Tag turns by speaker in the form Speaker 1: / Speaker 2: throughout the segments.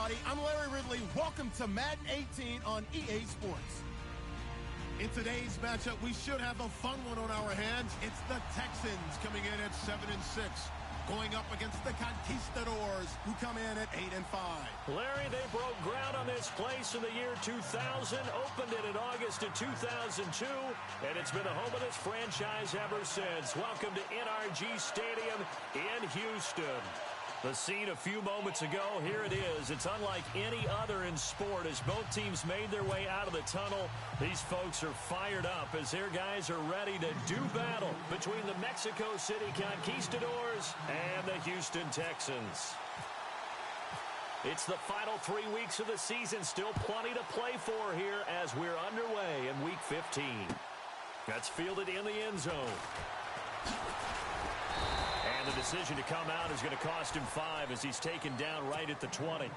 Speaker 1: everybody. I'm Larry Ridley. Welcome to Madden 18 on EA Sports. In today's matchup, we should have a fun one on our hands. It's the Texans coming in at 7-6, going up against the Conquistadors, who come in at 8-5.
Speaker 2: Larry, they broke ground on this place in the year 2000, opened it in August of 2002, and it's been the home of this franchise ever since. Welcome to NRG Stadium in Houston. The scene a few moments ago, here it is. It's unlike any other in sport. As both teams made their way out of the tunnel, these folks are fired up as their guys are ready to do battle between the Mexico City Conquistadors and the Houston Texans. It's the final 3 weeks of the season. Still plenty to play for here as we're underway in Week 15. That's fielded in the end zone. And the decision to come out is going to cost him 5 as he's taken down right at the 20.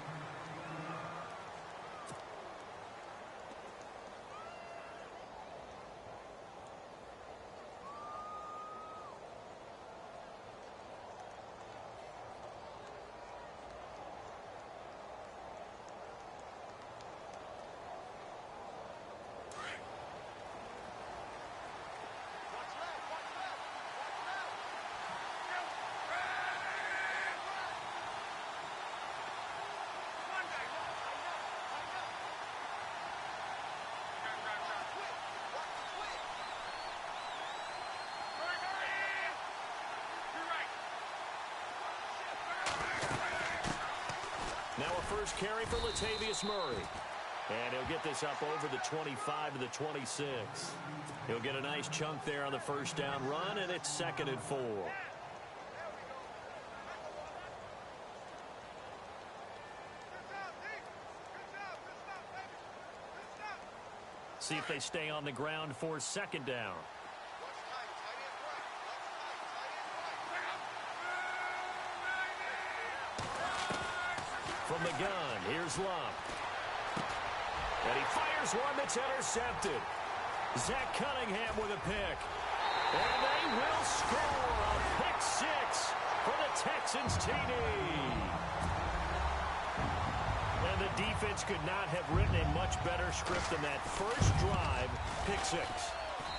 Speaker 2: Now a first carry for Latavius Murray. And he'll get this up over the 25 to the 26. He'll get a nice chunk there on the first down run, and it's 2nd and 4. See if they stay on the ground for 2nd down. From the gun, here's Love. And he fires one that's intercepted. Zach Cunningham with a pick. And they will score a pick 6 for the Texans TD. And the defense could not have written a much better script than that first drive, pick 6.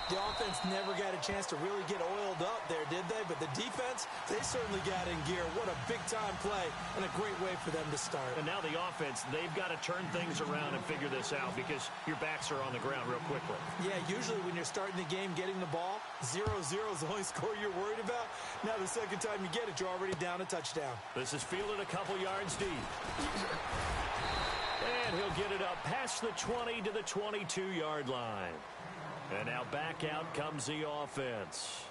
Speaker 3: The offense never got a chance to really get oiled up there, did they? But the defense, they certainly got in gear. What a big-time play and a great way for them to start.
Speaker 2: And now the offense, they've got to turn things around and figure this out because your backs are on the ground real quickly.
Speaker 3: Yeah, usually when you're starting the game getting the ball, 0-0 is the only score you're worried about. Now the second time you get it, you're already down a touchdown.
Speaker 2: This is fielded a couple yards deep. And he'll get it up past the 20 to the 22-yard line. And now back out comes the offense.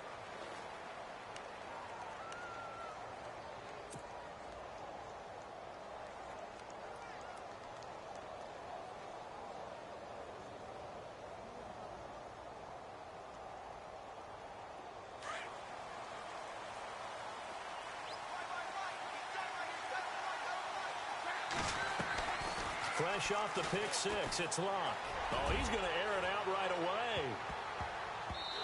Speaker 2: Fresh off the pick 6, it's Locke. Oh, he's going to air it out right away.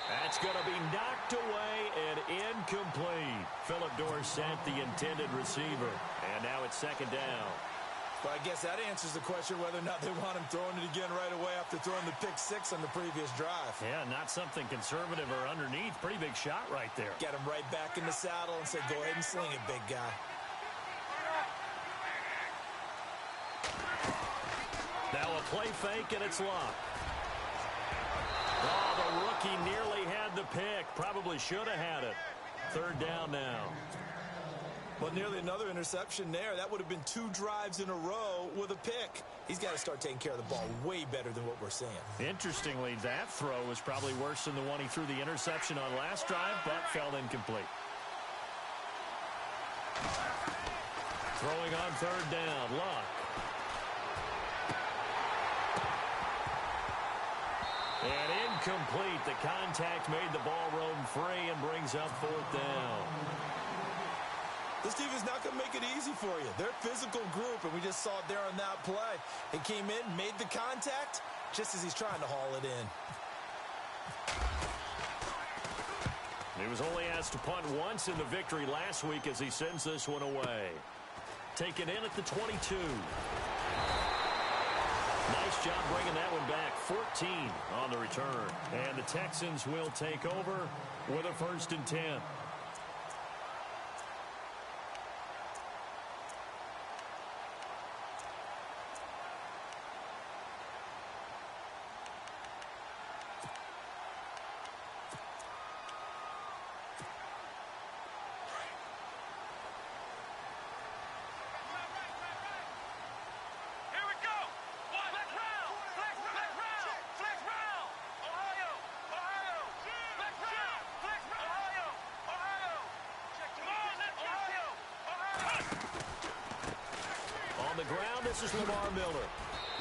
Speaker 2: That's going to be knocked away and incomplete. Philip Dorsett, the intended receiver. And now it's 2nd down.
Speaker 3: Well, I guess that answers the question whether or not they want him throwing it again right away after throwing the pick 6 on the previous drive.
Speaker 2: Yeah, not something conservative or underneath. Pretty big shot right there.
Speaker 3: Get him right back in the saddle and say, go ahead and sling it, big guy.
Speaker 2: Now a play fake, and it's Locke. Oh, the rookie nearly had the pick. Probably should have had it. 3rd down now.
Speaker 3: Well, nearly another interception there. That would have been 2 drives in a row with a pick. He's got to start taking care of the ball way better than what we're seeing.
Speaker 2: Interestingly, that throw was probably worse than the one he threw the interception on last drive, but fell incomplete. Throwing on 3rd down, Locke. And incomplete. The contact made the ball roam free and brings up 4th down.
Speaker 3: This team is not going to make it easy for you. They're a physical group, and we just saw it there on that play. He came in, made the contact, just as he's trying to haul it in.
Speaker 2: He was only asked to punt once in the victory last week as he sends this one away. Taken in at the 22. Nice job bringing that one back. 14 on the return. And the Texans will take over with a 1st and 10. On the ground, this is Lamar Miller.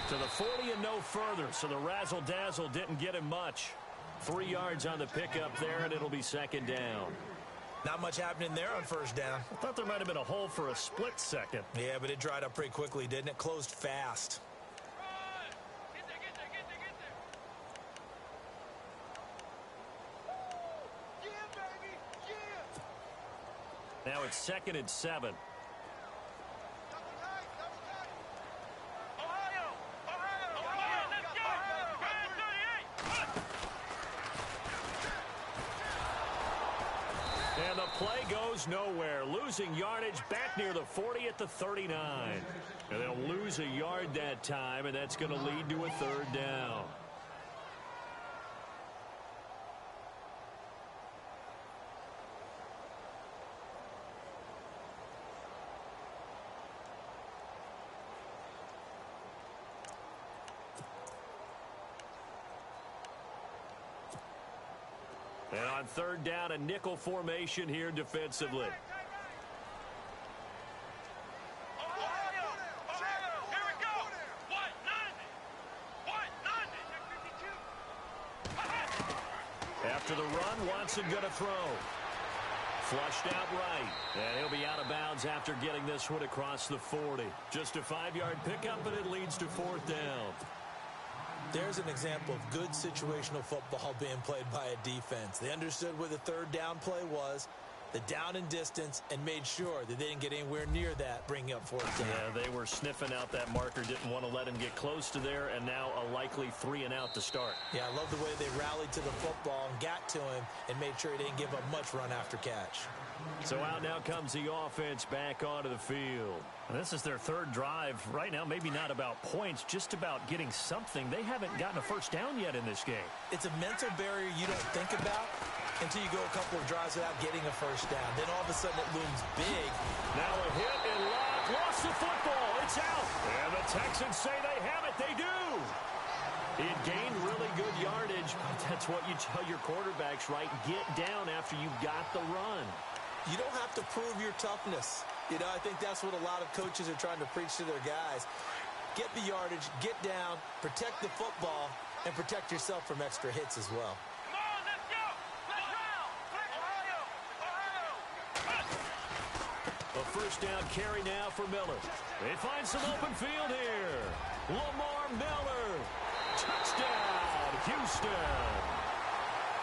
Speaker 2: To the 40 and no further, so the razzle-dazzle didn't get him much. 3 yards on the pickup there, and it'll be 2nd down.
Speaker 3: Not much happening there on 1st down.
Speaker 2: I thought there might have been a hole for a split second.
Speaker 3: Yeah, but it dried up pretty quickly, didn't it? Closed fast.
Speaker 2: Now it's 2nd and 7. And the play goes nowhere. Losing yardage back near the 40 at the 39. And they'll lose a yard that time, and that's going to lead to a 3rd down. And on 3rd down, a nickel formation here defensively. After the run, Watson going to throw. Flushed out right. And he'll be out of bounds after getting this one across the 40. Just a 5-yard pickup, and it leads to 4th down.
Speaker 3: There's an example of good situational football being played by a defense. They understood where the 3rd down play was, the down and distance, and made sure that they didn't get anywhere near that, bringing up 4th down.
Speaker 2: Yeah, they were sniffing out that marker, didn't want to let him get close to there, and now a likely 3 and out to start.
Speaker 3: Yeah, I love the way they rallied to the football and got to him and made sure he didn't give up much run after catch.
Speaker 2: So out now comes the offense back onto the field. And this is their 3rd drive. Right now, maybe not about points, just about getting something. They haven't gotten a 1st down yet in this game.
Speaker 3: It's a mental barrier you don't think about until you go a couple of drives without getting a 1st down. Then all of a sudden it looms big.
Speaker 2: Now a hit and lock. Lost the football. It's out. And the Texans say they have it. They do. It gained really good yardage. That's what you tell your quarterbacks, right? Get down after you got the run.
Speaker 3: You don't have to prove your toughness. You know, I think that's what a lot of coaches are trying to preach to their guys. Get the yardage, get down, protect the football, and protect yourself from extra hits as well.
Speaker 4: Come on, let's go! Let's round! Ohio!
Speaker 2: A 1st down carry now for Miller. They find some open field here. Lamar Miller. Touchdown, Houston.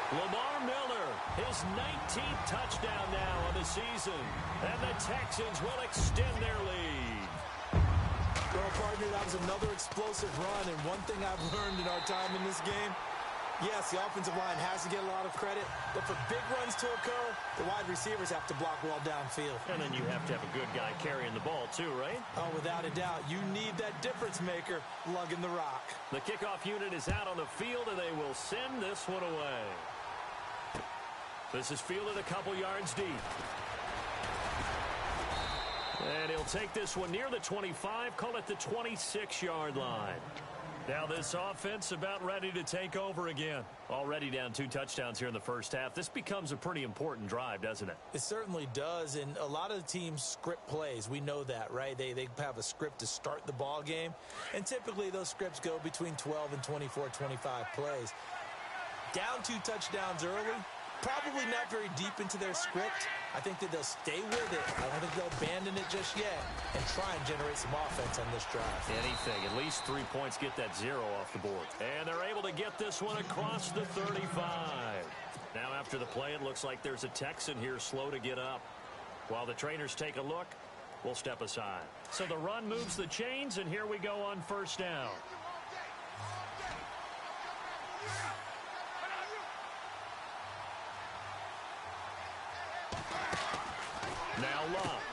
Speaker 2: Lamar Miller, his 19th touchdown now on the season. And the Texans will extend their lead.
Speaker 3: Well, partner, that was another explosive run. And one thing I've learned in our time in this game, yes, the offensive line has to get a lot of credit. But for big runs to occur, the wide receivers have to block well downfield.
Speaker 2: And then you have to have a good guy carrying the ball too, right?
Speaker 3: Oh, without a doubt. You need that difference maker lugging the rock.
Speaker 2: The kickoff unit is out on the field, and they will send this one away. This is fielded a couple yards deep. And he'll take this one near the 25, call it the 26-yard line. Now this offense about ready to take over again. Already down 2 touchdowns here in the 1st half. This becomes a pretty important drive, doesn't it?
Speaker 3: It certainly does, and a lot of the teams script plays. We know that, right? They have a script to start the ball game, and typically those scripts go between 12 and 24, 25 plays. Down 2 touchdowns early, probably not very deep into their script. I think that they'll stay with it. I don't think they'll abandon it just yet and try and generate some offense on this drive.
Speaker 2: Anything. At least 3 points, get that 0 off the board. And they're able to get this one across the 35. Now after the play, it looks like there's a Texan here slow to get up. While the trainers take a look, will step aside. So the run moves the chains, and here we go on first down. Now Love.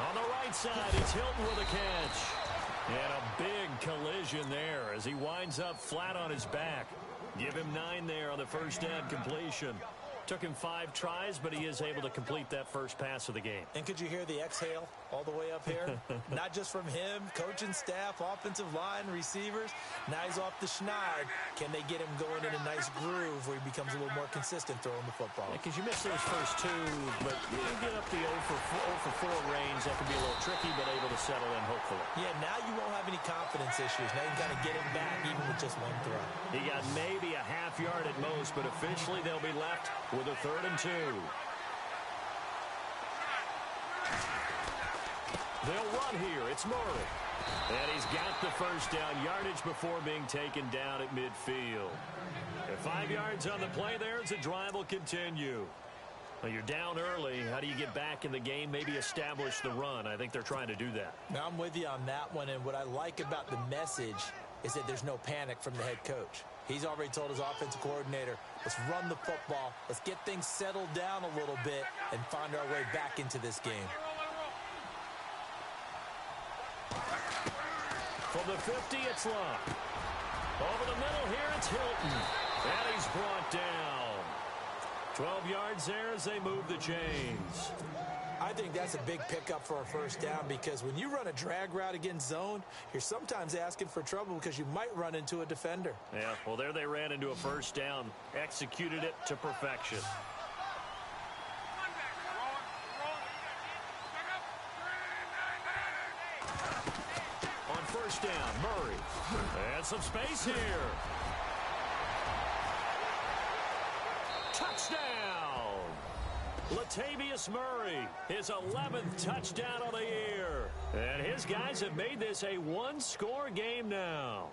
Speaker 2: On the right side, it's Hilton with a catch. And a big collision there as he winds up flat on his back. Give him 9 there on the first down completion. Took him 5 tries, but he is able to complete that first pass of the game.
Speaker 3: And could you hear the exhale all the way up here? Not just from him, coaching staff, offensive line, receivers. Now he's off the schneid. Can they get him going in a nice groove where he becomes a little more consistent throwing the football?
Speaker 2: Because you missed those first 2, but you get up the 0 for 4 range. That can be a little tricky, but able to settle in, hopefully.
Speaker 3: Yeah, now you won't have any confidence issues. Now you can kind of get him back even with just 1 throw.
Speaker 2: He got maybe a half yard at most, but officially they'll be left with a 3rd and 2. They'll run here. It's Murray. And he's got the first down yardage before being taken down at midfield. And 5 yards on the play there as the drive will continue. Well, you're down early. How do you get back in the game? Maybe establish the run. I think they're trying to do that.
Speaker 3: Now, I'm with you on that one, and what I like about the message is that there's no panic from the head coach. He's already told his offensive coordinator, let's run the football, let's get things settled down a little bit and find our way back into this game.
Speaker 2: From the 50, it's Love. Over the middle here, it's Hilton. And he's brought down. 12 yards there as they move the chains.
Speaker 3: I think that's a big pickup for a first down because when you run a drag route against zone, you're sometimes asking for trouble because you might run into a defender.
Speaker 2: Yeah, well, there they ran into a first down, executed it to perfection. On first down, Murray. And some space here. Touchdown! Latavius Murray, his 11th touchdown of the year. And his guys have made this a 1-score game now.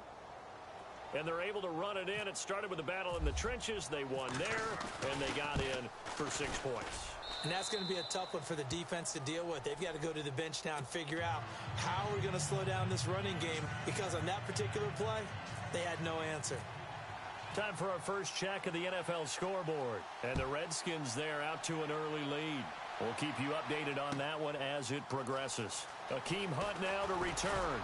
Speaker 2: And they're able to run it in. It started with a battle in the trenches. They won there, and they got in for 6 points.
Speaker 3: And that's going to be a tough one for the defense to deal with. They've got to go to the bench now and figure out how we're going to slow down this running game because on that particular play, they had no answer.
Speaker 2: Time for our first check of the NFL scoreboard. And the Redskins there out to an early lead. We'll keep you updated on that one as it progresses. Akeem Hunt now to return.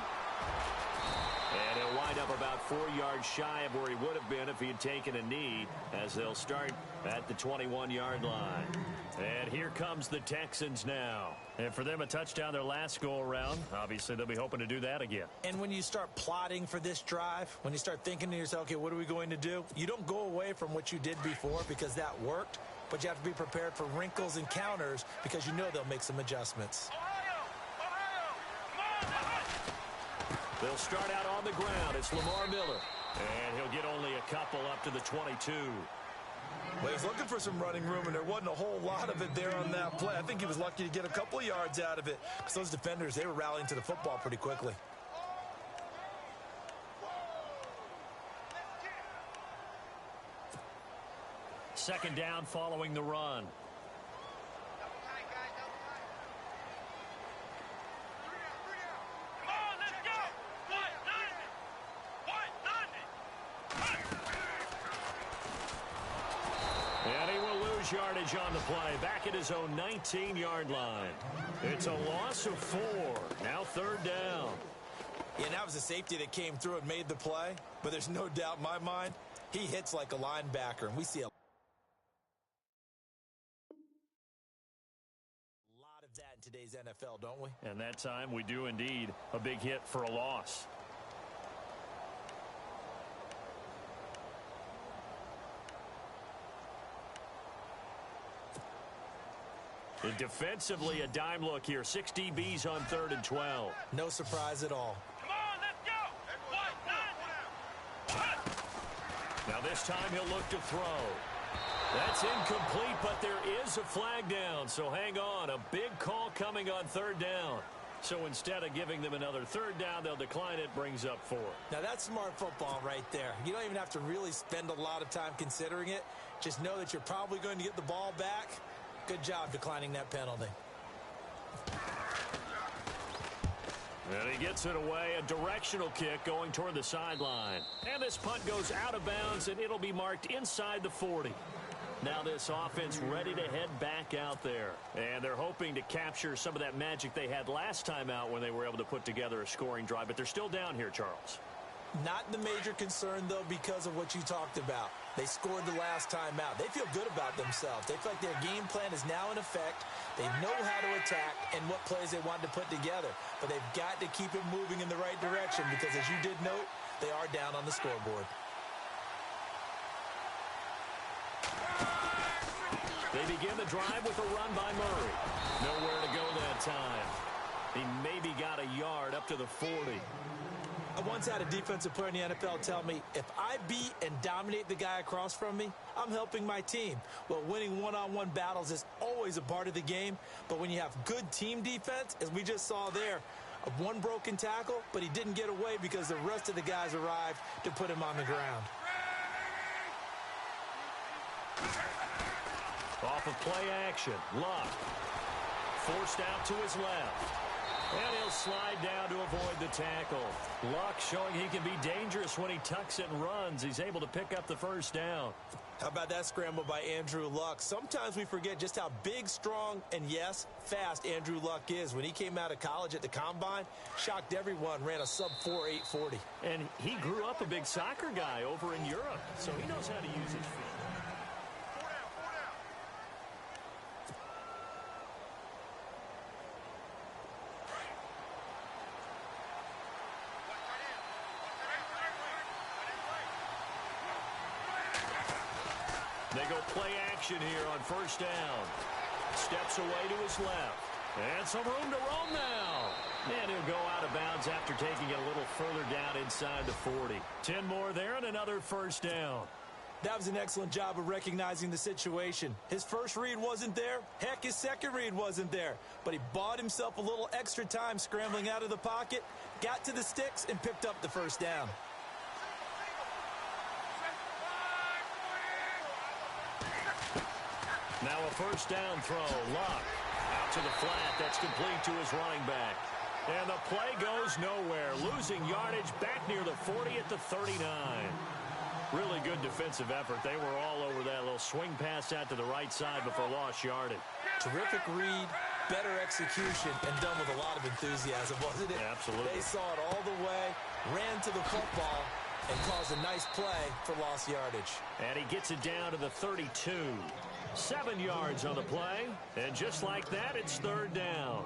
Speaker 2: And he'll wind up about 4 yards shy of where he would have been if he had taken a knee as they'll start at the 21-yard line. And here comes the Texans now. And for them, a touchdown their last go-around. Obviously, they'll be hoping to do that again.
Speaker 3: And when you start plotting for this drive, when you start thinking to yourself, okay, what are we going to do? You don't go away from what you did before because that worked, but you have to be prepared for wrinkles and counters because you know they'll make some adjustments.
Speaker 2: They'll start out on the ground. It's Lamar Miller. And he'll get only a couple up to the 22.
Speaker 3: Well, he was looking for some running room, and there wasn't a whole lot of it there on that play. I think he was lucky to get a couple of yards out of it because those defenders, they were rallying to the football pretty quickly.
Speaker 2: Second down following the run. Yardage on the play, back at his own 19-yard line. It's a loss of 4. Now 3rd down.
Speaker 3: Yeah, and that was a safety that came through and made the play, but there's no doubt in my mind, he hits like a linebacker, and we see a lot of that in today's NFL, don't we?
Speaker 2: And that time we do indeed. A big hit for a loss. And defensively, a dime look here. 6 DBs on 3rd and 12.
Speaker 3: No surprise at all.
Speaker 4: Come on, let's go.
Speaker 2: Now this time he'll look to throw. That's incomplete, but there is a flag down. So hang on. A big call coming on 3rd down. So instead of giving them another 3rd down, they'll decline it. Brings up 4.
Speaker 3: Now that's smart football right there. You don't even have to really spend a lot of time considering it. Just know that you're probably going to get the ball back. Good job declining that penalty.
Speaker 2: And he gets it away, a directional kick going toward the sideline. And this punt goes out of bounds, and it'll be marked inside the 40. Now this offense ready to head back out there. And they're hoping to capture some of that magic they had last time out when they were able to put together a scoring drive. But they're still down here, Charles.
Speaker 3: Not the major concern, though, because of what you talked about. They scored the last time out. They feel good about themselves. They feel like their game plan is now in effect. They know how to attack and what plays they want to put together. But they've got to keep it moving in the right direction because, as you did note, they are down on the scoreboard.
Speaker 2: They begin the drive with a run by Murray. Nowhere to go that time. He maybe got a yard up to the 40.
Speaker 3: I once had a defensive player in the NFL tell me, if I beat and dominate the guy across from me, I'm helping my team. Well, winning one-on-one battles is always a part of the game, but when you have good team defense, as we just saw there, one broken tackle, but he didn't get away because the rest of the guys arrived to put him on the ground.
Speaker 2: Off of play action, Luck. Forced out to his left. And he'll slide down to avoid the tackle. Luck showing he can be dangerous when he tucks it and runs. He's able to pick up the first down.
Speaker 3: How about that scramble by Andrew Luck? Sometimes we forget just how big, strong, and yes, fast Andrew Luck is. When he came out of college at the Combine, shocked everyone, ran a sub-4 840.
Speaker 2: And he grew up a big soccer guy over in Europe, so he knows how to use his feet. They go play action here on first down. Steps away to his left. And some room to roam now. And he'll go out of bounds after taking it a little further down inside the 40. 10 more there and another first down.
Speaker 3: That was an excellent job of recognizing the situation. His first read wasn't there. Heck, his second read wasn't there. But he bought himself a little extra time scrambling out of the pocket, got to the sticks, and picked up the first down.
Speaker 2: Now a first down throw. Luck out to the flat. That's complete to his running back. And the play goes nowhere. Losing yardage back near the 40 at the 39. Really good defensive effort. They were all over that little swing pass out to the right side before lost yardage.
Speaker 3: Terrific read, better execution, and done with a lot of enthusiasm, wasn't it?
Speaker 2: Absolutely.
Speaker 3: They saw it all the way, ran to the football, and caused a nice play for lost yardage.
Speaker 2: And he gets it down to the 32. 7 yards on the play. And just like that, it's third down.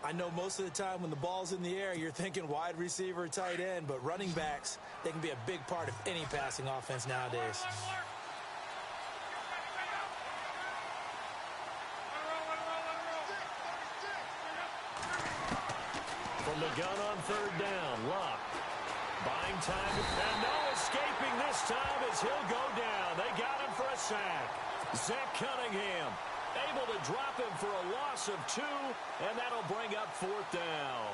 Speaker 3: I know most of the time when the ball's in the air, you're thinking wide receiver, tight end, but running backs, they can be a big part of any passing offense nowadays.
Speaker 2: From the gun on third down, Luck. Buying time, and no escaping this time as he'll go down. They got him for a sack. Zach Cunningham able to drop him for a loss of 2, and that'll bring up fourth down.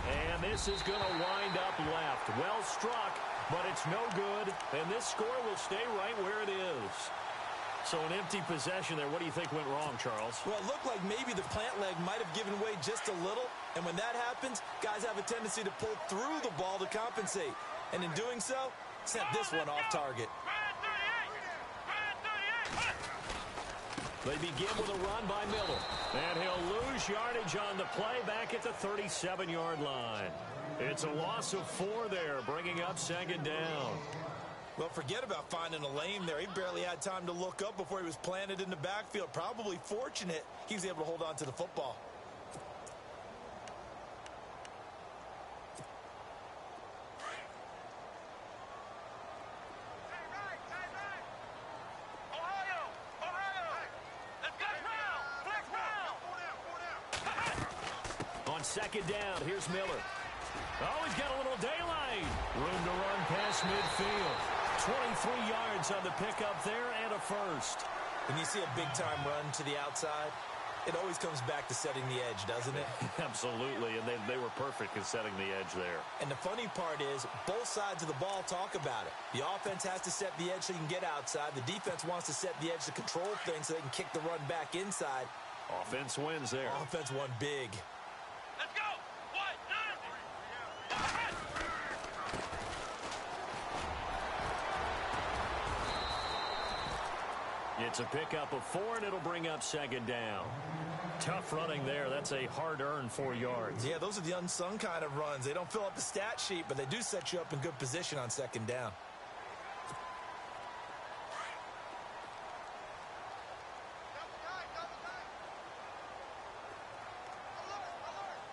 Speaker 2: And this is going to wind up left. Well struck, but it's no good, and this score will stay right where it is. So an empty possession there. What do you think went wrong, Charles?
Speaker 3: Well, it looked like maybe the plant leg might have given way just a little. And when that happens, guys have a tendency to pull through the ball to compensate. And in doing so, sent this one off target.
Speaker 2: They begin with a run by Miller. And he'll lose yardage on the play back at the 37-yard line. It's a loss of 4 there, bringing up second down.
Speaker 3: Well, forget about finding a lane there. He barely had time to look up before he was planted in the backfield. Probably fortunate he was able to hold on to the football.
Speaker 2: On second down, here's Miller. Oh, he's got a little daylight. Room to run past midfield. 23 yards on the pickup there and a first.
Speaker 3: When you see a big-time run to the outside, It always comes back to setting the edge, doesn't it?
Speaker 2: Absolutely, and they were perfect in setting the edge there.
Speaker 3: And the funny part is, both sides of the ball talk about it. The offense has to set the edge so you can get outside. The defense wants to set the edge to control things so they can kick the run back inside.
Speaker 2: Offense wins there.
Speaker 3: Offense won big.
Speaker 4: Let's go! What?
Speaker 2: It's a pickup of 4, and it'll bring up second down. Tough running there. That's a hard-earned 4 yards.
Speaker 3: Yeah, those are the unsung kind of runs. They don't fill up the stat sheet, but they do set you up in good position on second down.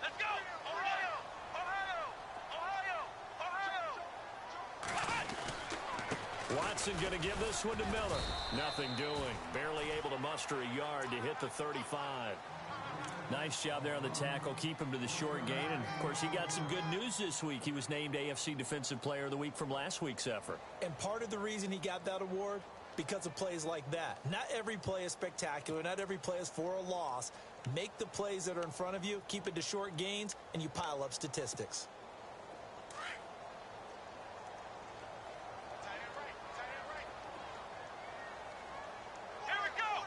Speaker 4: Let's go! Ohio!
Speaker 2: Watson going to give this one to Miller. Nothing doing. Barely able to muster a yard to hit the 35.
Speaker 5: Nice job there on the tackle. Keep him to the short gain. And, of course, he got some good news this week. He was named AFC Defensive Player of the Week from last week's effort.
Speaker 3: And part of the reason he got that award, because of plays like that. Not every play is spectacular. Not every play is for a loss. Make the plays that are in front of you, keep it to short gains, and you pile up statistics.
Speaker 4: Here we go!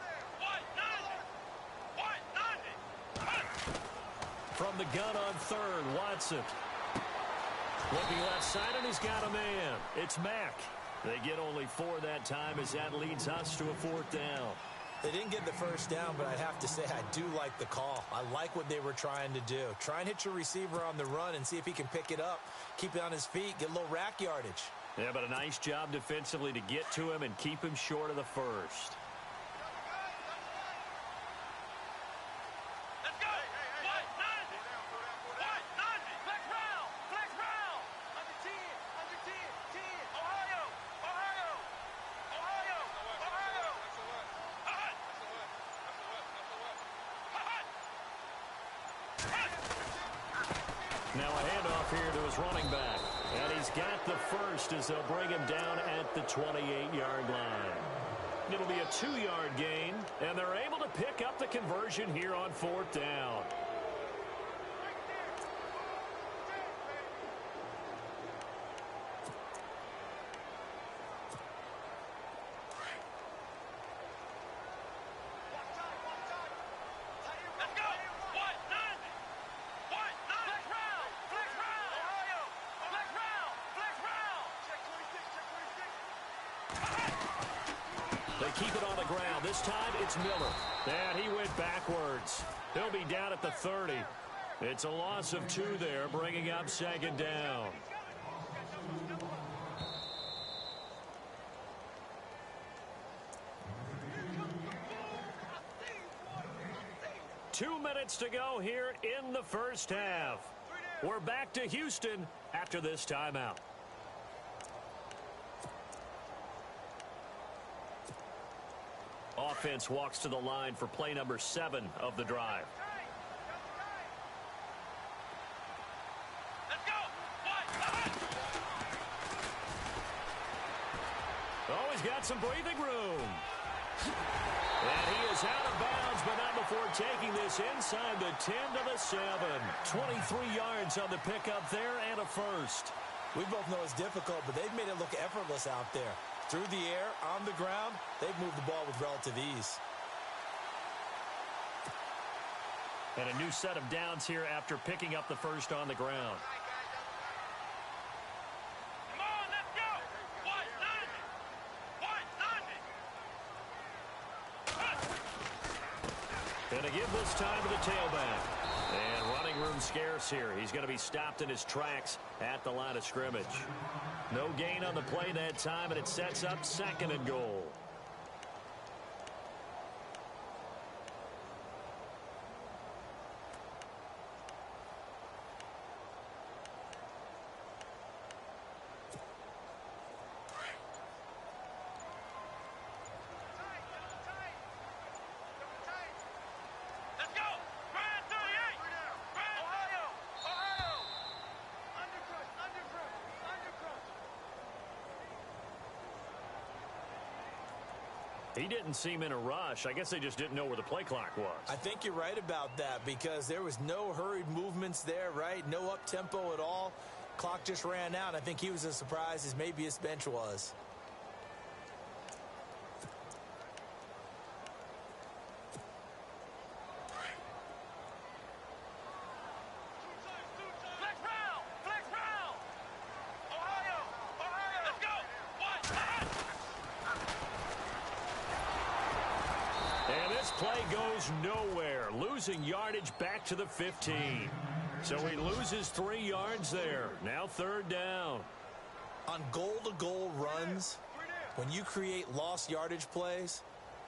Speaker 2: From the gun on third, Watson. Looking left side, and he's got a man. It's Mack. They get only 4 that time as that leads us to a 4th down.
Speaker 3: They didn't get the first down, but I have to say I do like the call. I like what they were trying to do. Try and hit your receiver on the run and see if he can pick it up. Keep it on his feet, get a little rack yardage.
Speaker 2: Yeah, but a nice job defensively to get to him and keep him short of the first.
Speaker 4: Let's go! What? 90! What? 90! Flex round! Flex round! Under 10! Under 10! 10! Ohio! Ohio! Ohio! Ohio! Hot!
Speaker 2: Now a handoff here to his running back. And he's got the first as they'll bring him down at the 28-yard line. It'll be a 2-yard gain, and they're able to pick up the conversion here on 4th down.
Speaker 4: Let's go! What? 90! What? 90! Flex round! Flex round! Ohio! Flex round! Flex round! Check 26, check 26.
Speaker 2: They keep it on the ground. This time it's Miller. And he went backwards. He'll be down at the 30. It's a loss of 2 there, bringing up second down. Two minutes to go here in the first half. We're back to Houston after this timeout. Offense walks to the line for play number 7 of the drive.
Speaker 4: Let's go! What?
Speaker 2: Oh, he's got some breathing room. And he is out of bounds, but not before taking this inside the 10 to the 7. 23 yards on the pickup there and a first.
Speaker 3: We both know it's difficult, but they've made it look effortless out there. Through the air, on the ground, they've moved the ball with relative ease.
Speaker 2: And a new set of downs here after picking up the first on the ground.
Speaker 4: Come on, let's go! What? 90! What? 90!
Speaker 2: And to give this time to the tailback. And running room scarce here. He's going to be stopped in his tracks at the line of scrimmage. No gain on the play that time, and it sets up 2nd and goal.
Speaker 4: Let's go! Grand 38! Ohio! Ohio! Undercrush! Undercrush! Undercrush!
Speaker 5: He didn't seem in a rush. I guess they just didn't know where the play clock was.
Speaker 3: I think you're right about that because there was no hurried movements there, right? No up-tempo at all. Clock just ran out. I think he was as surprised as maybe his bench was.
Speaker 5: Play goes nowhere, losing yardage back to the 15. So he loses 3 yards there. Now 3rd down.
Speaker 3: On goal-to-goal runs, when you create lost yardage plays,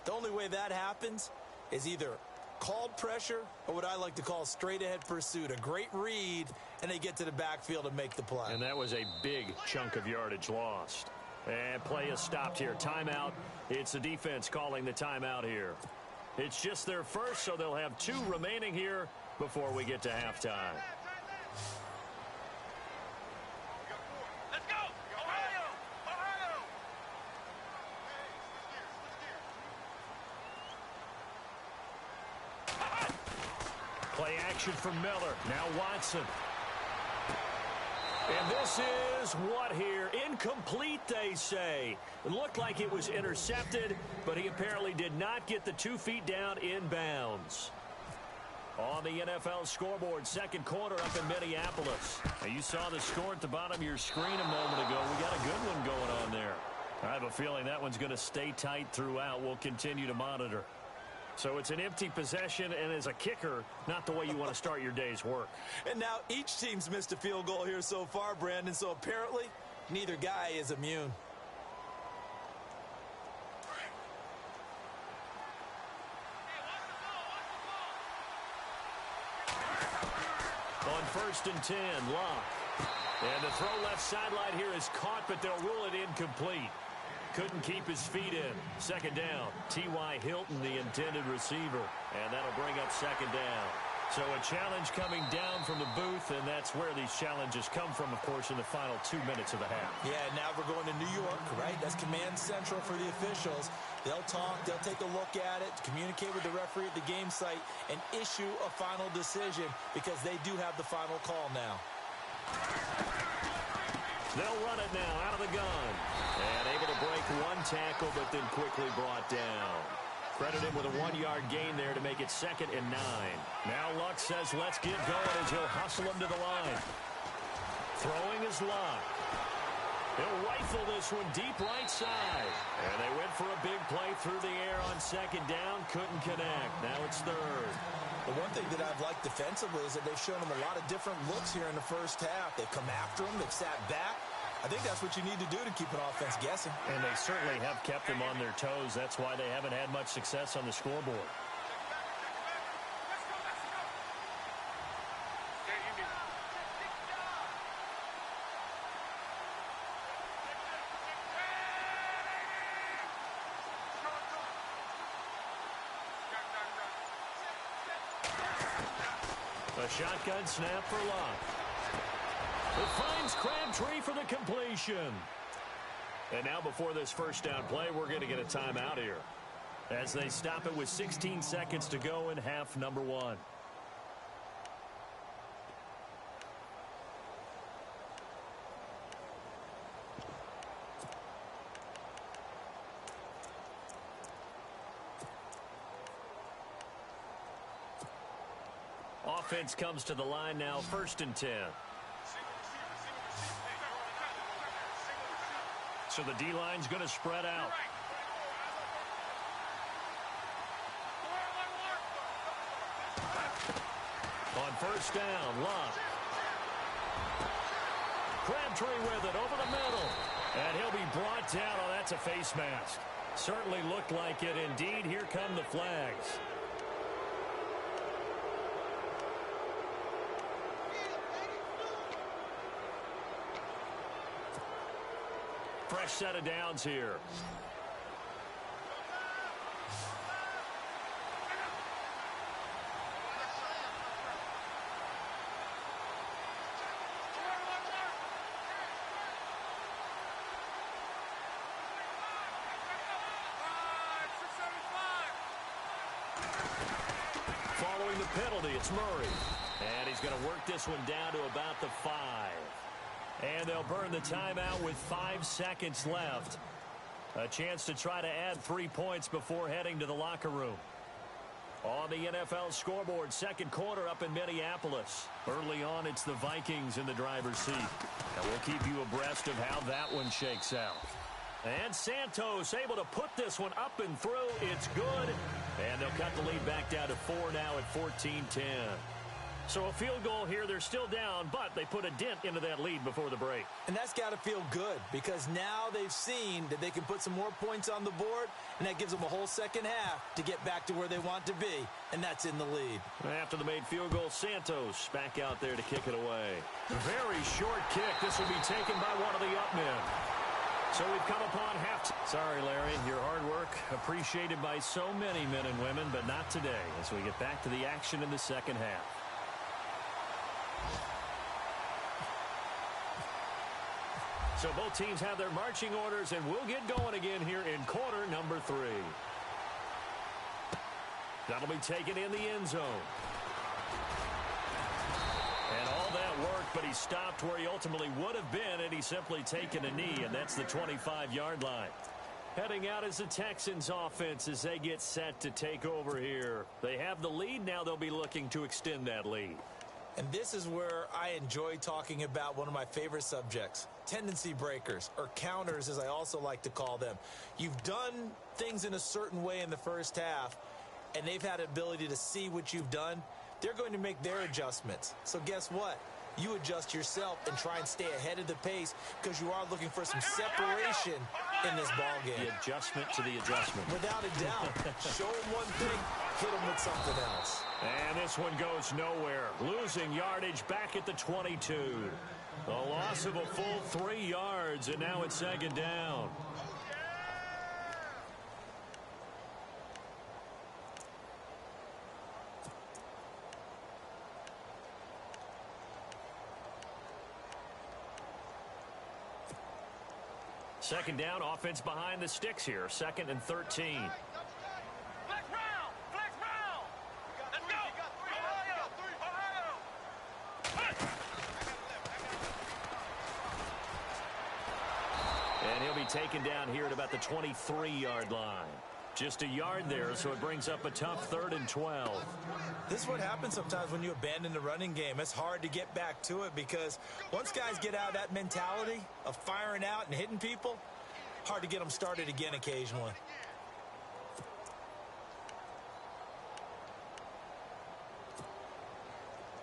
Speaker 3: the only way that happens is either called pressure or what I like to call straight-ahead pursuit. A great read, and they get to the backfield and make the play.
Speaker 5: And that was a big chunk of yardage lost. And play is stopped here. Timeout. It's the defense calling the timeout here. It's just their first, so they'll have 2 remaining here before we get to halftime.
Speaker 4: Let's go! Ohio! Ohio!
Speaker 5: Play action for Miller. Now Watson. And this is what here? Incomplete, they say. It looked like it was intercepted, but he apparently did not get the 2 feet down inbounds. On the NFL scoreboard, 2nd quarter up in Minneapolis. Now, you saw the score at the bottom of your screen a moment ago. We got a good one going on there. I have a feeling that one's going to stay tight throughout. We'll continue to monitor. So it's an empty possession, and as a kicker, not the way you want to start your day's work.
Speaker 3: And now each team's missed a field goal here so far, Brandon, so apparently neither guy is immune.
Speaker 5: On 1st and 10, Locke. And the throw left sideline here is caught, but they'll rule it incomplete. Couldn't keep his feet in. 2nd down. T.Y. Hilton, the intended receiver. And that'll bring up 2nd down. So a challenge coming down from the booth, and that's where these challenges come from, of course, in the final 2 minutes of the half.
Speaker 3: Yeah, now we're going to New York, right? That's command central for the officials. They'll talk, they'll take a look at it, communicate with the referee at the game site, and issue a final decision because they do have the final call now.
Speaker 5: They'll run it now out of the gun. And able to break 1 tackle, but then quickly brought down. Credit him with a 1-yard gain there to make it 2nd and 9. Now Luck says, let's get going as he'll hustle him to the line. Throwing is Luck. He'll rifle this one deep right side. And they went for a big play through the air on 2nd down. Couldn't connect. Now it's 3rd.
Speaker 3: The one thing that I've liked defensively is that they've shown him a lot of different looks here in the first half. They've come after him. They've sat back. I think that's what you need to do to keep an offense guessing.
Speaker 5: And they certainly have kept them on their toes. That's why they haven't had much success on the scoreboard. A shotgun snap for Locke. It finds Crabtree for the completion. And now before this 1st down play, we're going to get a timeout here as they stop it with 16 seconds to go in half number 1. Offense comes to the line now, 1st and 10. So the D-line's going to spread out. On 1st down, Locke. Crabtree with it over the middle. And he'll be brought down. Oh, that's a face mask. Certainly looked like it. Indeed, here come the flags. Fresh set of downs here. penalty. It's Murray. And he's going to work this one down to about the 5. And they'll burn the timeout with 5 seconds left. A chance to try to add 3 points before heading to the locker room. On the NFL scoreboard, second quarter up in Minneapolis. Early on, it's the Vikings in the driver's seat. And we'll keep you abreast of how that one shakes out. And Santos able to put this one up and through. It's good. And they'll cut the lead back down to 4 now at 14-10. So a field goal here. They're still down, but they put a dent into that lead before the break.
Speaker 3: And that's got to feel good because now they've seen that they can put some more points on the board, and that gives them a whole second half to get back to where they want to be, and that's in the lead.
Speaker 5: After the made field goal, Santos back out there to kick it away. Very short kick. This will be taken by one of the up men. So we've come upon half. Sorry, Larry, your hard work appreciated by so many men and women, but not today as we get back to the action in the second half. So both teams have their marching orders, and we'll get going again here in quarter number 3. That'll be taken in the end zone. And all that work, but he stopped where he ultimately would have been, and he's simply taken a knee, and that's the 25-yard line. Heading out is the Texans offense as they get set to take over here. They have the lead. Now they'll be looking to extend that lead.
Speaker 3: And this is where I enjoy talking about one of my favorite subjects, tendency breakers, or counters as I also like to call them. You've done things in a certain way in the first half, and they've had ability to see what you've done. They're going to make their adjustments. So guess what? You adjust yourself and try and stay ahead of the pace because you are looking for some separation in this ball game.
Speaker 5: The adjustment to the adjustment.
Speaker 3: Without a doubt. Show them one thing, hit them with something else.
Speaker 5: And this one goes nowhere. Losing yardage back at the 22. A loss of a full 3 yards, and now it's second down. Second down, offense behind the sticks here. 2nd and 13.
Speaker 4: Flex round! Flex round! Let's go! Ohio!
Speaker 5: And he'll be taken down here at about the 23-yard line. Just a yard there, so it brings up a tough 3rd and 12.
Speaker 3: This is what happens sometimes when you abandon the running game. It's hard to get back to it because once guys get out of that mentality of firing out and hitting people, hard to get them started again occasionally.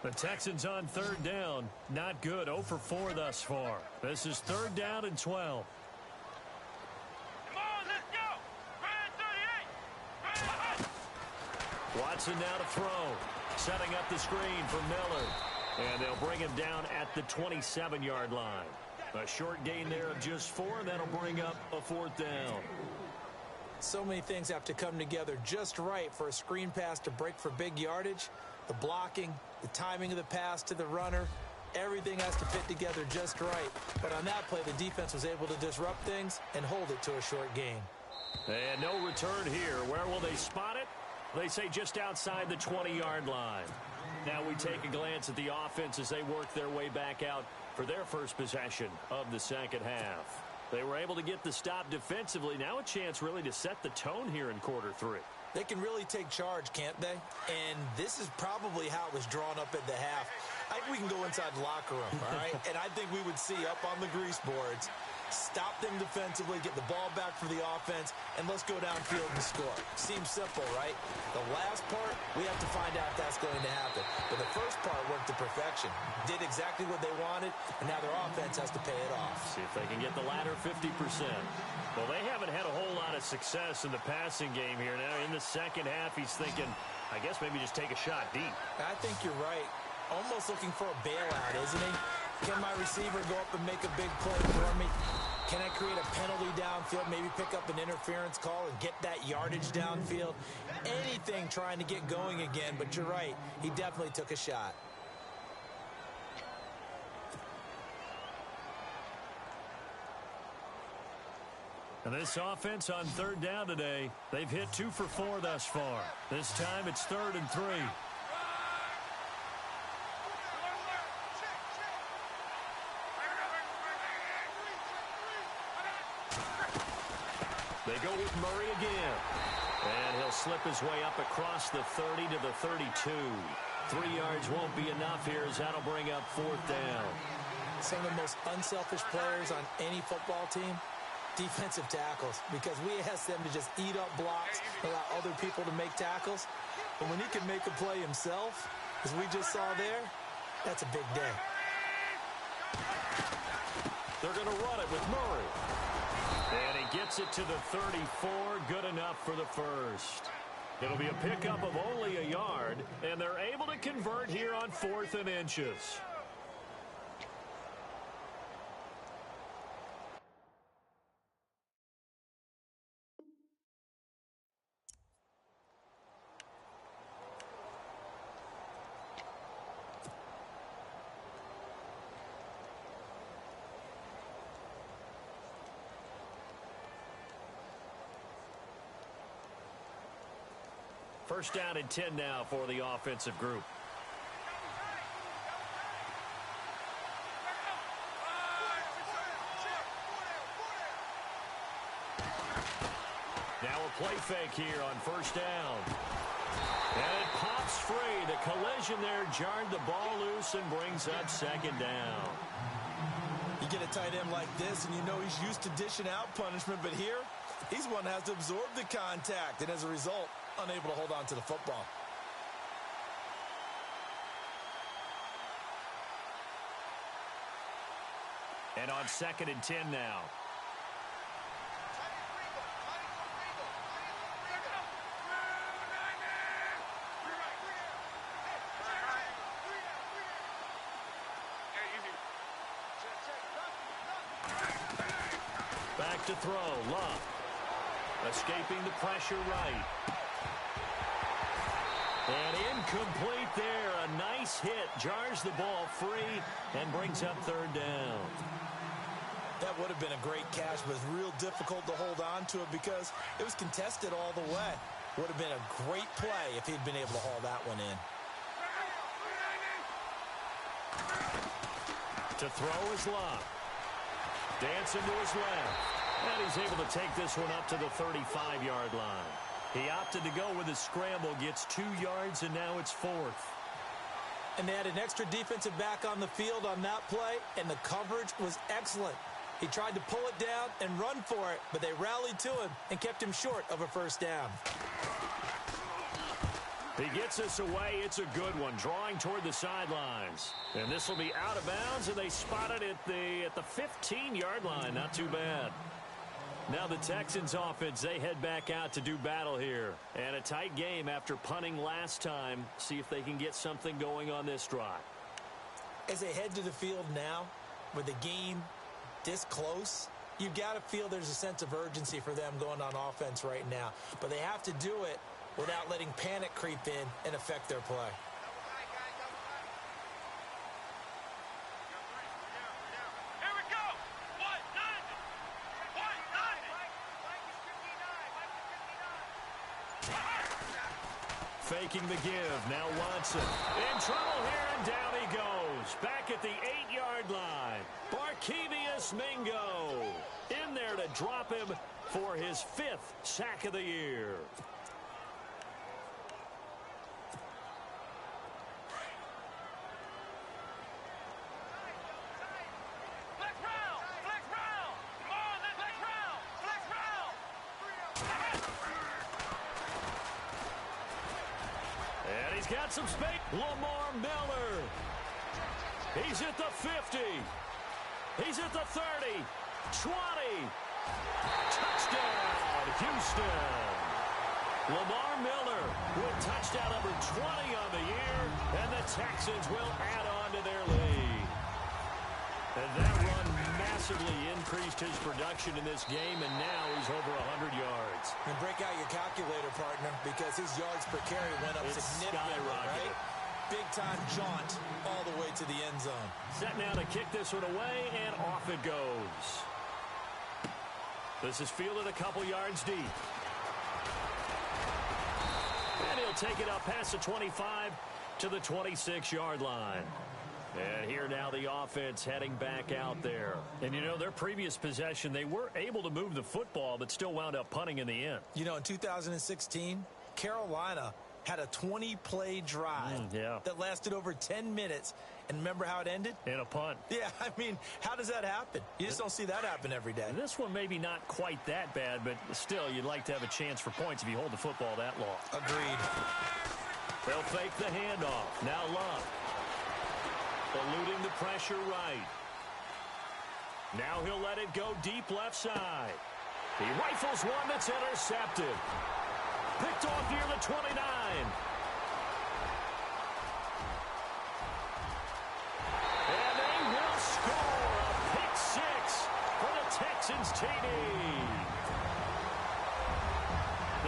Speaker 5: The Texans on 3rd down. Not good. 0 for 4 thus far. This is 3rd down and 12.
Speaker 4: Come on, let's go! Grand 38!
Speaker 5: Watson now to throw. Setting up the screen for Miller. And they'll bring him down at the 27-yard line. A short gain there of just 4, and that'll bring up a 4th down.
Speaker 3: So many things have to come together just right for a screen pass to break for big yardage. The blocking, the timing of the pass to the runner, everything has to fit together just right. But on that play, the defense was able to disrupt things and hold it to a short gain.
Speaker 5: And no return here. Where will they spot it? They say just outside the 20-yard line. Now we take a glance at the offense as they work their way back out for their first possession of the second half. They were able to get the stop defensively. Now a chance really to set the tone here in quarter 3.
Speaker 3: They can really take charge, can't they? And this is probably how it was drawn up at the half. I think we can go inside the locker room, all right? And I think we would see up on the grease boards, stop them defensively, get the ball back for the offense, and let's go downfield and score. Seems simple, right? The last part, we have to find out if that's going to happen. But the first part worked to perfection. Did exactly what they wanted, and now their offense has to pay it off.
Speaker 5: See if they can get the latter 50%. Well, they haven't had a whole lot of success in the passing game here. Now in the second half, he's thinking, I guess maybe just take a shot deep.
Speaker 3: I think you're right. Almost looking for a bailout, isn't he? Can my receiver go up and make a big play for me? Can I create a penalty downfield, maybe pick up an interference call and get that yardage downfield? Anything trying to get going again, but you're right. He definitely took a shot.
Speaker 5: And this offense on 3rd down today, they've hit 2 for 4 thus far. This time it's 3rd and 3. They go with Murray again. And he'll slip his way up across the 30 to the 32. 3 yards won't be enough here as that'll bring up 4th down.
Speaker 3: Some of the most unselfish players on any football team, defensive tackles, because we ask them to just eat up blocks, allow other people to make tackles. But when he can make a play himself, as we just saw there, that's a big day.
Speaker 5: They're going to run it with Murray. And he gets it to the 34, good enough for the first. It'll be a pickup of only a yard, and they're able to convert here on 4th and inches. First down and 10 now for the offensive group. Now a play fake here on first down. And it pops free. The collision there jarred the ball loose and brings up 2nd down.
Speaker 3: You get a tight end like this, and you know he's used to dishing out punishment, but here, he's one that has to absorb the contact, and as a result, unable to hold on to the football.
Speaker 5: And on 2nd and 10 now. Back to throw, Love. Escaping the pressure right. And incomplete there. A nice hit. Jars the ball free and brings up 3rd down.
Speaker 3: That would have been a great catch, but it's real difficult to hold on to it because it was contested all the way. Would have been a great play if he'd been able to haul that one in.
Speaker 5: To throw is Love. Dancing to his left. And he's able to take this one up to the 35-yard line. He opted to go with a scramble, gets 2 yards, and now it's 4th.
Speaker 3: And they had an extra defensive back on the field on that play, and the coverage was excellent. He tried to pull it down and run for it, but they rallied to him and kept him short of a first down.
Speaker 5: He gets this away. It's a good one, drawing toward the sidelines. And this will be out of bounds, and they spot it at the 15-yard line. Not too bad. Now the Texans offense, they head back out to do battle here. And a tight game after punting last time. See if they can get something going on this drive.
Speaker 3: As they head to the field now, with the game this close, you got to feel there's a sense of urgency for them going on offense right now. But they have to do it without letting panic creep in and affect their play.
Speaker 4: Here we go. 1-9.
Speaker 5: Faking the give. Now Watson in trouble here, and down he goes. Back at the 8-yard line. Barkevius Mingo in there to drop him for his 5th sack of the year. Got some space. Lamar Miller. He's at the 50. He's at the 30. 20. Touchdown, Houston. Lamar Miller with touchdown number 20 on the year, and the Texans will add on to their lead. And that run massively increased his production in this game, and now he's over 100 yards.
Speaker 3: And break out your calculator, partner, because his yards per carry went up significantly, right? Big-time jaunt all the way to the end zone.
Speaker 5: Set now to kick this one away, and off it goes. This is fielded a couple yards deep. And he'll take it up past the 25 to the 26-yard line. And here now the offense heading back out there. And, you know, their previous possession, they were able to move the football, but still wound up punting in the end.
Speaker 3: You know, in 2016, Carolina had a 20-play drive that lasted over 10 minutes. And remember how it ended?
Speaker 5: In a punt.
Speaker 3: Yeah, I mean, how does that happen? You just don't see that happen every day.
Speaker 5: This one maybe not quite that bad, but still, you'd like to have a chance for points if you hold the football that long.
Speaker 3: Agreed.
Speaker 5: They'll fake the handoff. Now Love. Eluding the pressure right. Now he'll let it go deep left side. He rifles one that's intercepted. Picked off near the 29. And they will score a pick six for the Texans TD.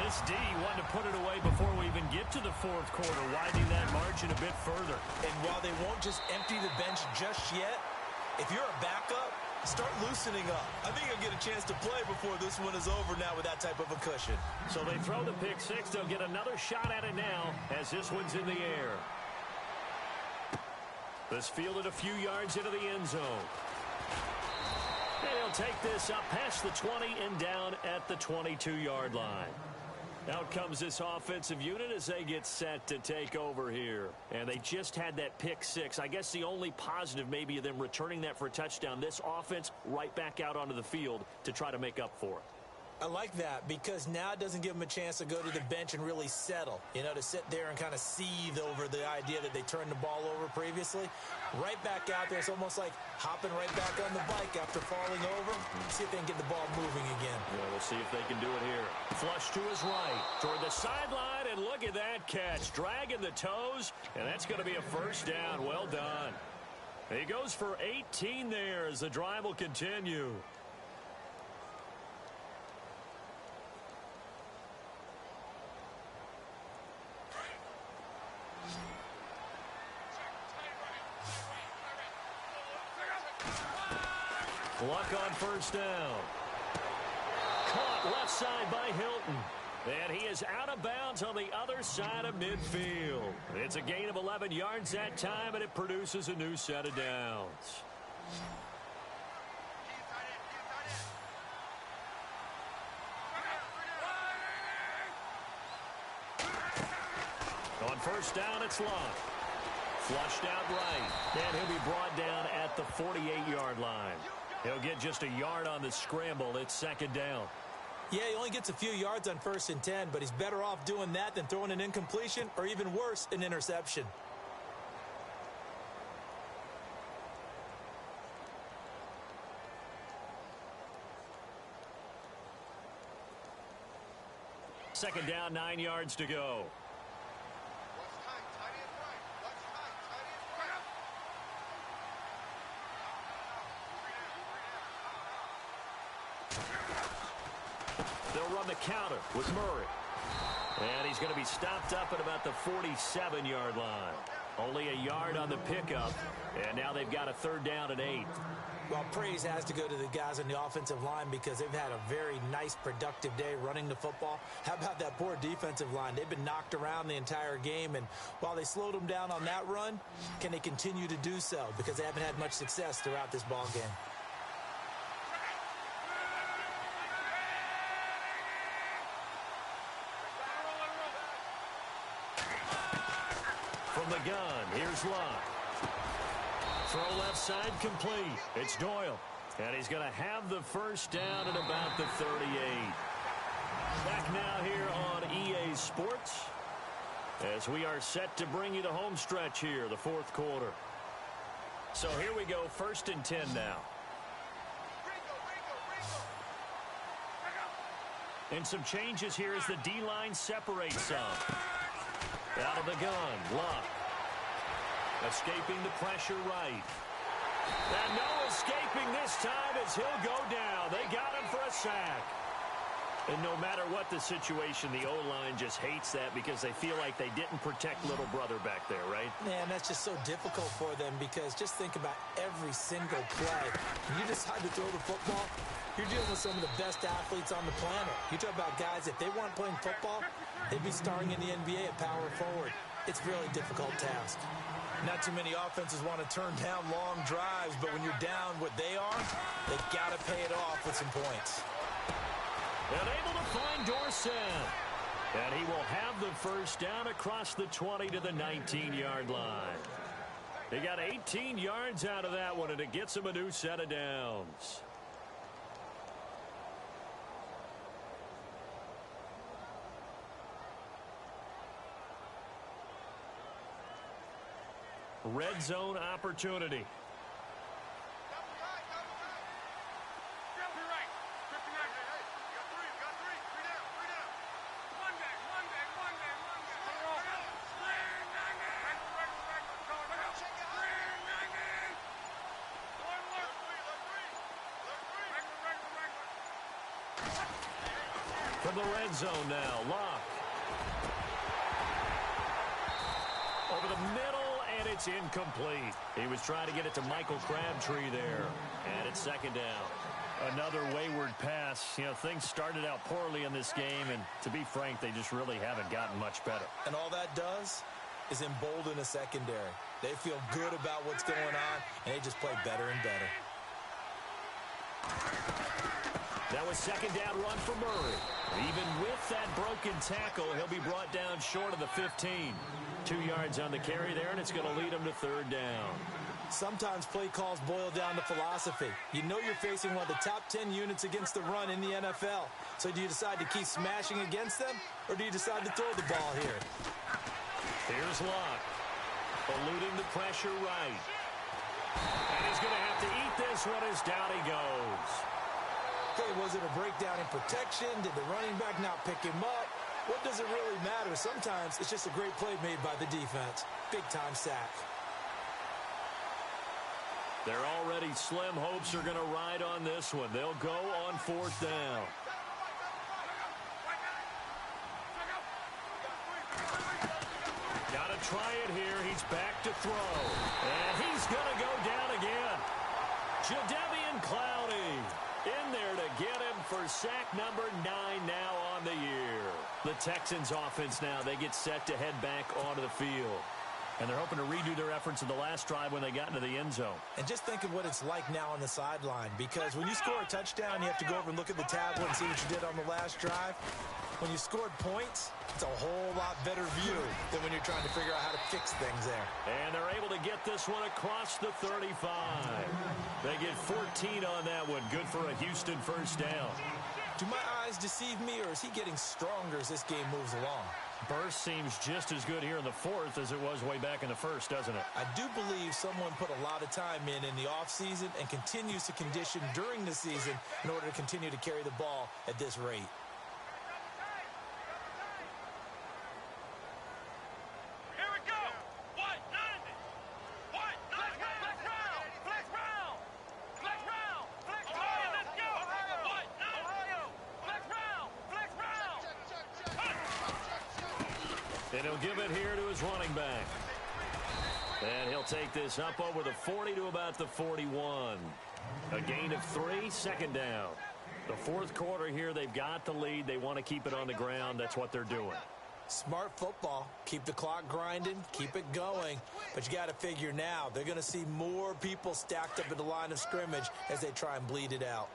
Speaker 5: This D wanted to put it away before we even get to the fourth quarter, widening that margin a bit further.
Speaker 3: And while they won't just empty the bench just yet, if you're a backup, start loosening up. I think you'll get a chance to play before this one is over now with that type of a cushion.
Speaker 5: So they throw the pick six. They'll get another shot at it now as this one's in the air. This fielded a few yards into the end zone. And he'll take this up past the 20 and down at the 22-yard line. Out comes this offensive unit as they get set to take over here. And they just had that pick six. I guess the only positive maybe of them returning that for a touchdown. This offense right back out onto the field to try to make up for it.
Speaker 3: I like that because now it doesn't give them a chance to go to the bench and really settle, you know, to sit there and kind of seethe over the idea that they turned the ball over previously. Right back out there, it's almost like hopping right back on the bike after falling over. See if they can get the ball moving again.
Speaker 5: Yeah, we'll see if they can do it here. Flush to his right, toward the sideline, and look at that catch. Dragging the toes, and that's going to be a first down. Well done. He goes for 18 there as the drive will continue. Luck on first down. Caught left side by Hilton. And he is out of bounds on the other side of midfield. It's a gain of 11 yards that time, and it produces a new set of downs. On first down, it's Love. Flushed out right. And he'll be brought down at the 48-yard line. He'll get just a yard on the scramble. It's second down.
Speaker 3: Yeah, he only gets a few yards on 1st and 10, but he's better off doing that than throwing an incompletion or even worse, an interception.
Speaker 5: Second down, 9 yards to go. They'll run the counter with Murray. And he's going to be stopped up at about the 47-yard line. Only a yard on the pickup. And now they've got a third down and 8.
Speaker 3: Well, praise has to go to the guys on the offensive line because they've had a very nice, productive day running the football. How about that poor defensive line? They've been knocked around the entire game, and while they slowed them down on that run, can they continue to do so? Because they haven't had much success throughout this ball game.
Speaker 5: From the gun, here's Love. Throw left side complete. It's Doyle. And he's going to have the first down at about the 38. Back now here on EA Sports as we are set to bring you the home stretch here, the fourth quarter. So here we go, 1st and 10 now. And some changes here as the D-line separates some. Out of the gun, Love. Escaping the pressure right. And no escaping this time as he'll go down. They got him for a sack. And no matter what the situation, the O-line just hates that because they feel like they didn't protect little brother back there, right?
Speaker 3: Man, that's just so difficult for them because just think about every single play. When you decide to throw the football, you're dealing with some of the best athletes on the planet. You talk about guys, if they weren't playing football, they'd be starring in the NBA at power forward. it's a really difficult task. Not too many offenses want to turn down long drives, but when you're down what they are, they've got to pay it off with some points.
Speaker 5: And able to find Dorsett. And he will have the first down across the 20 to the 19-yard line. He got 18 yards out of that one, and it gets him a new set of downs. Red zone opportunity. From the red zone now, Locke. Over the middle, and it's incomplete. He was trying to get it to Michael Crabtree there, and it's second down. Another wayward pass. You know, things started out poorly in this game, and to be frank, they just really haven't gotten much better.
Speaker 3: And all that does is embolden a secondary. They feel good about what's going on, and they just play better and better.
Speaker 5: That was second down run for Murray. Even with that broken tackle, he'll be brought down short of the 15. 2 yards on the carry there, and it's going to lead him to third down.
Speaker 3: Sometimes play calls boil down to philosophy. You know you're facing one of the top 10 units against the run in the NFL. So do you decide to keep smashing against them, or do you decide to throw the ball here?
Speaker 5: Here's Locke, eluding the pressure right. And he's going to have to eat this one as down he goes.
Speaker 3: Okay, was it a breakdown in protection? Did the running back not pick him up? What does it really matter? Sometimes it's just a great play made by the defense. Big-time sack.
Speaker 5: Their already slim hopes are going to ride on this one. They'll go on fourth down. Got to try it here. He's back to throw. And he's going to go down again. Jadeveon Clowney in there to get him for sack number 9 now on the year. The Texans offense now, they get set to head back onto the field. And they're hoping to redo their efforts in the last drive when they got into the end zone.
Speaker 3: And just think of what it's like now on the sideline, because when you score a touchdown, you have to go over and look at the tablet and see what you did on the last drive. When you scored points, it's a whole lot better view than when you're trying to figure out how to fix things there.
Speaker 5: And they're able to get this one across the 35. They get 14 on that one. Good for a Houston first down.
Speaker 3: Do my eyes deceive me, or is he getting stronger as this game moves along?
Speaker 5: Burst seems just as good here in the fourth as it was way back in the first, doesn't it?
Speaker 3: I do believe someone put a lot of time in the offseason and continues to condition during the season in order to continue to carry the ball at this rate.
Speaker 5: And he'll give it here to his running back. And he'll take this up over the 40 to about the 41. A gain of 3, second down. The fourth quarter here, they've got the lead. They want to keep it on the ground. That's what they're doing.
Speaker 3: Smart football. Keep the clock grinding. Keep it going. But you got to figure now, they're going to see more people stacked up at the line of scrimmage as they try and bleed it out.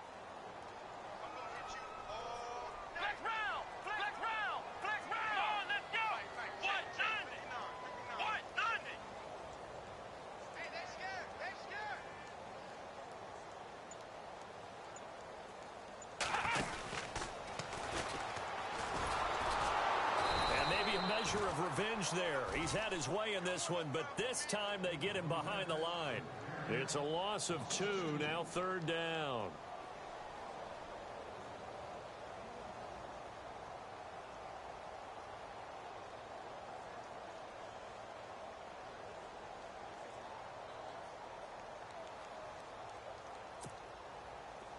Speaker 5: Of revenge there. He's had his way in this one, but this time they get him behind the line. It's a loss of 2, now third down.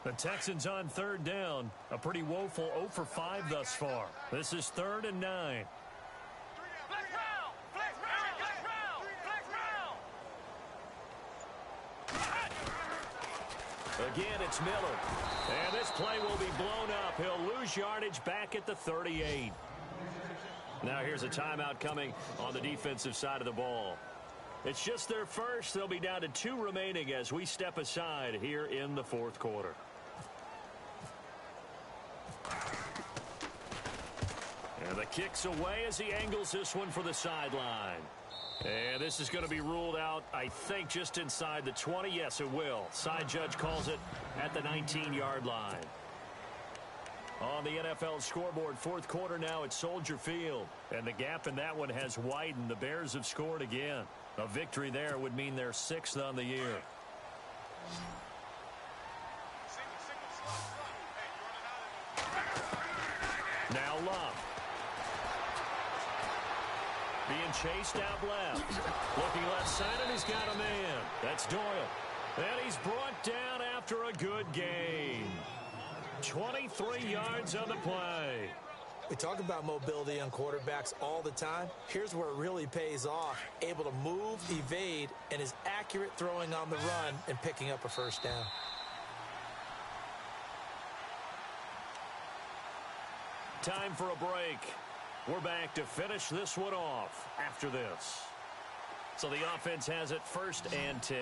Speaker 5: The Texans on third down. A pretty woeful 0 for 5 thus far. This is 3rd and 9. Again, it's Miller. And this play will be blown up. He'll lose yardage back at the 38. Now here's a timeout coming on the defensive side of the ball. It's just their first. They'll be down to 2 remaining as we step aside here in the fourth quarter. And the kick's away as he angles this one for the sideline. And this is going to be ruled out, I think, just inside the 20. Yes, it will. Side judge calls it at the 19-yard line. On the NFL scoreboard, fourth quarter now at Soldier Field. And the gap in that one has widened. The Bears have scored again. A victory there would mean they're 6th on the year. Now Love. Being chased out left. Looking left side, and he's got a man. That's Doyle. And he's brought down after a good gain. 23 yards on the play.
Speaker 3: We talk about mobility on quarterbacks all the time. Here's where it really pays off. Able to move, evade, and is accurate throwing on the run and picking up a first down.
Speaker 5: Time for a break. We're back to finish this one off after this. So the offense has it 1st and 10.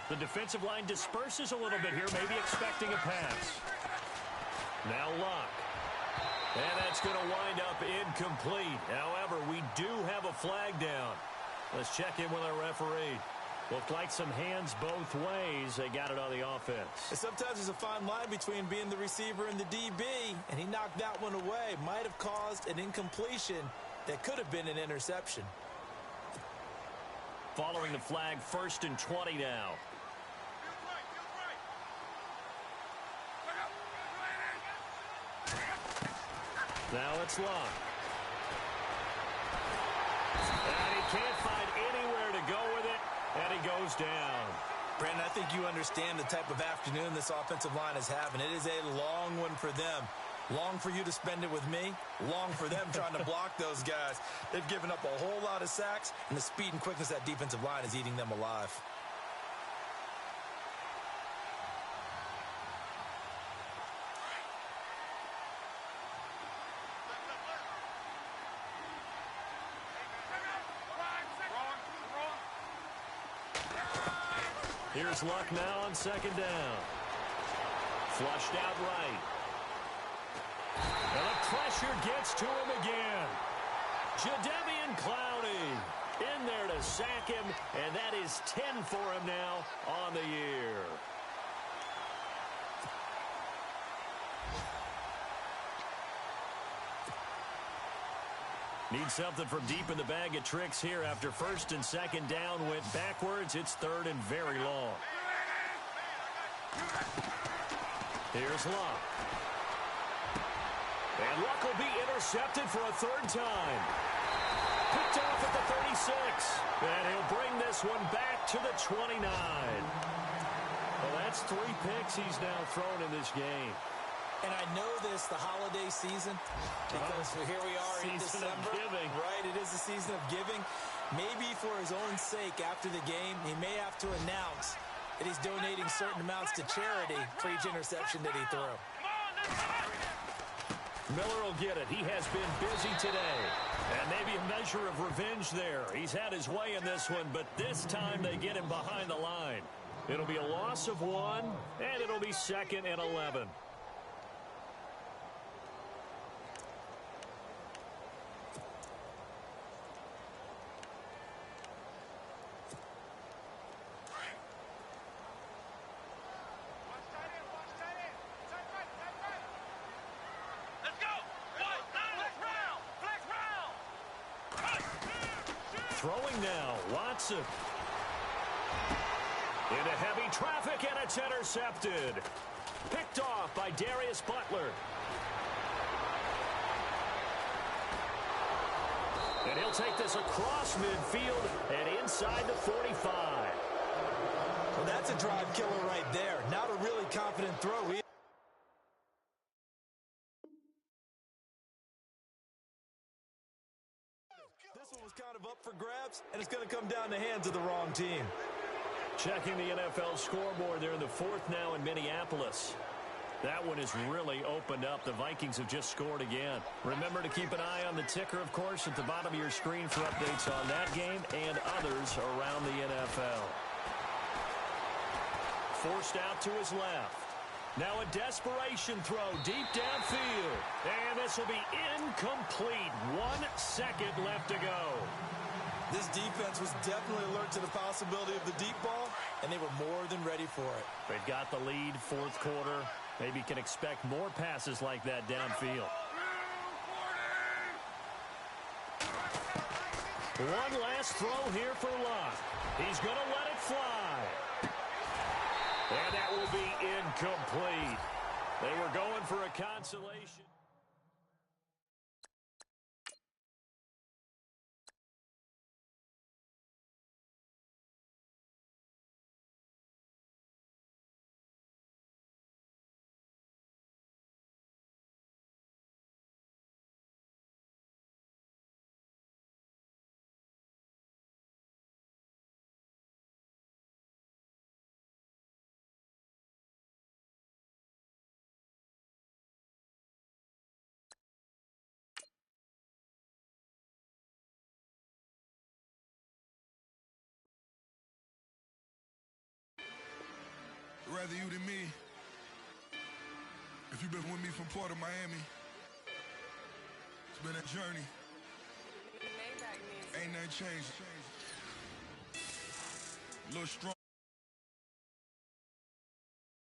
Speaker 5: The defensive line disperses a little bit here, maybe expecting a pass. Now Luck. And that's going to wind up incomplete. However, we do have a flag down. Let's check in with our referee. Looked like some hands both ways. They got it on the offense.
Speaker 3: And sometimes there's a fine line between being the receiver and the DB, and he knocked that one away. Might have caused an incompletion that could have been an interception.
Speaker 5: Following the flag, 1st and 20 now. Now it's Long. And he can't find anywhere to go with it, and he goes down.
Speaker 3: Brandon, I think you understand the type of afternoon this offensive line is having. It is a long one for them. Long for you to spend it with me. Long for them trying to block those guys. They've given up a whole lot of sacks, and the speed and quickness of that defensive line is eating them alive.
Speaker 5: Here's Luck now on 2nd down. Flushed out right. And the pressure gets to him again. Jadeveon Clowney in there to sack him, and that is 10 for him now on the year. Need something from deep in the bag of tricks here after 1st and 2nd down went backwards. It's 3rd and very long. Here's Luck. And Luck will be intercepted for a 3rd time. Picked off at the 36. And he'll bring this one back to the 29. Well, that's 3 picks he's now thrown in this game.
Speaker 3: And I know this, the holiday season, because here we are in December. Right, it is the season of giving. Maybe for his own sake after the game, he may have to announce that he's donating certain amounts to charity for each interception that he threw.
Speaker 5: Miller will get it. He has been busy today. And maybe a measure of revenge there. He's had his way in this one, but this time they get him behind the line. It'll be a loss of 1, and it'll be 2nd and 11. Throwing now, Watson. Into heavy traffic, and it's intercepted. Picked off by Darius Butler. And he'll take this across midfield and inside the 45.
Speaker 3: Well, that's a drive killer right there. Not a really confident throw either. This one was kind of up for grabs, and it's going to come down the hands of the wrong team.
Speaker 5: Checking the NFL scoreboard, they're in the 4th now in Minneapolis. That one has really opened up. The Vikings have just scored again. Remember to keep an eye on the ticker, of course, at the bottom of your screen for updates on that game and others around the NFL. Forced out to his left. Now a desperation throw deep downfield. And this will be incomplete. 1 second left to go.
Speaker 3: This defense was definitely alert to the possibility of the deep ball, and they were more than ready for it.
Speaker 5: They've got the lead, fourth quarter. Maybe can expect more passes like that downfield. One last throw here for Luck. He's going to let it fly. And that will be incomplete. They were going for a consolation.
Speaker 6: Rather you than me. If you've been with me from Port of Miami, it's been a journey. Ain't nothing changed. A little strong.